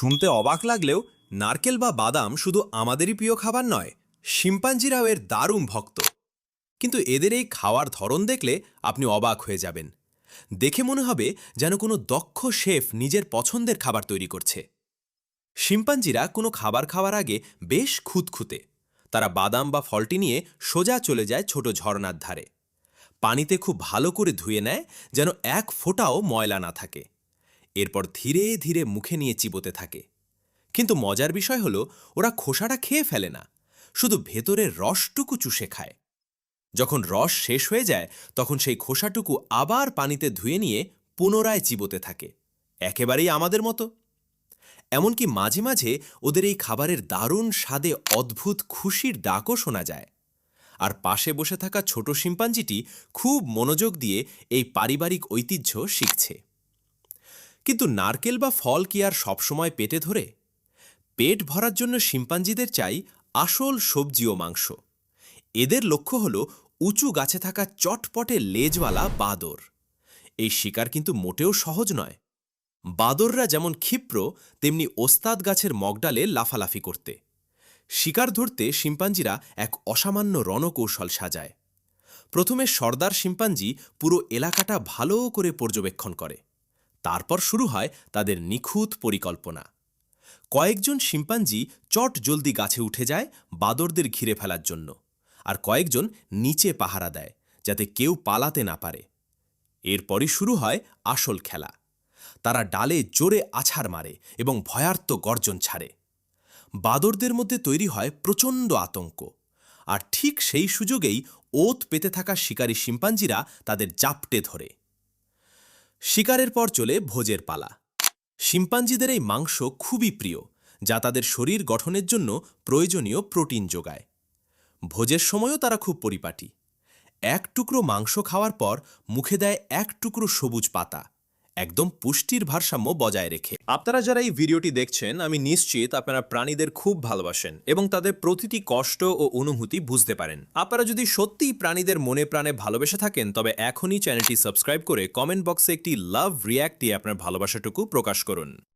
শুনতে অবাক লাগলেও নারকেল বা বাদাম শুধু আমাদেরই প্রিয় খাবার নয়, শিম্পাঞ্জিরাও এর দারুণ ভক্ত। কিন্তু এদের এই খাওয়ার ধরন দেখলে আপনি অবাক হয়ে যাবেন। দেখে মনে হবে যেন কোনো দক্ষ শেফ নিজের পছন্দের খাবার তৈরি করছে। শিম্পাঞ্জিরা কোনো খাবার খাওয়ার আগে বেশ খুঁতখুঁতে। তারা বাদাম বা ফলটি নিয়ে সোজা চলে যায় ছোট ঝর্ণার ধারে। পানিতে খুব ভালো করে ধুয়ে নেয় যেন এক ফোঁটাও ময়লা না থাকে। এরপর ধীরে ধীরে মুখে নিয়ে চিবোতে থাকে। কিন্তু মজার বিষয় হলো ওরা খোসাটা খেয়ে ফেলে না, শুধু ভেতরের রসটুকু চুষে খায়। যখন রস শেষ হয়ে যায় তখন সেই খোসাটুকু আবার পানিতে ধুয়ে নিয়ে পুনরায় চিবোতে থাকে, একেবারেই আমাদের মতো। এমনকি মাঝে মাঝে ওদের এই খাবারের দারুণ স্বাদে অদ্ভুত খুশির ডাকও শোনা যায়। আর পাশে বসে থাকা ছোট শিম্পাঞ্জিটি খুব মনোযোগ দিয়ে এই পারিবারিক ঐতিহ্য শিখছে। কিন্তু নারকেল বা ফল কি আর সবসময় পেটে ধরে? পেট ভরার জন্য শিম্পাঞ্জিদের চাই আসল সবজি ও মাংস। এদের লক্ষ্য হল উঁচু গাছে থাকা চটপটে লেজওয়ালা বাদর। এই শিকার কিন্তু মোটেও সহজ নয়। বাদররা যেমন ক্ষিপ্র, তেমনি ওস্তাদ গাছের মগডালে লাফালাফি করতে। শিকার ধরতে শিম্পাঞ্জিরা এক অসামান্য রণকৌশল সাজায়। প্রথমে সর্দার শিম্পাঞ্জি পুরো এলাকাটা ভালো করে পর্যবেক্ষণ করে। তারপর শুরু হয় তাদের নিখুঁত পরিকল্পনা। কয়েকজন শিম্পাঞ্জি চট জলদি গাছে উঠে যায় বাদরদের ঘিরে ফেলার জন্য, আর কয়েকজন নিচে পাহারা দেয় যাতে কেউ পালাতে না পারে। এরপরই শুরু হয় আসল খেলা। তারা ডালে জোরে আছাড় মারে এবং ভয়ার্ত গর্জন ছাড়ে। বাদরদের মধ্যে তৈরি হয় প্রচণ্ড আতঙ্ক, আর ঠিক সেই সুযোগেই ওত পেতে থাকা শিকারী শিম্পাঞ্জিরা তাদের জাপটে ধরে। শিকারের পর চলে ভোজের পালা। শিম্পাঞ্জিদের এই মাংস খুবই প্রিয়, যা তাদের শরীর গঠনের জন্য প্রয়োজনীয় প্রোটিন যোগায়। ভোজের সময়ও তারা খুব পরিপাটি। এক টুকরো মাংস খাওয়ার পর মুখে দেয় এক টুকরো সবুজ পাতা, একদম পুষ্টির ভারসাম্য বজায় রেখে। আপনারা যারা এই ভিডিওটি দেখছেন, আমি নিশ্চিত আপনারা প্রাণীদের খুব ভালোবাসেন এবং তাদের প্রতিটি কষ্ট ও অনুভূতি বুঝতে পারেন। আপনারা যদি সত্যিই প্রাণীদের মনে প্রাণে ভালোবেসে থাকেন, তবে এখনই চ্যানেলটি সাবস্ক্রাইব করে কমেন্ট বক্সে একটি লাভ রিয়্যাক্ট দিয়ে আপনার ভালোবাসাটুকু প্রকাশ করুন।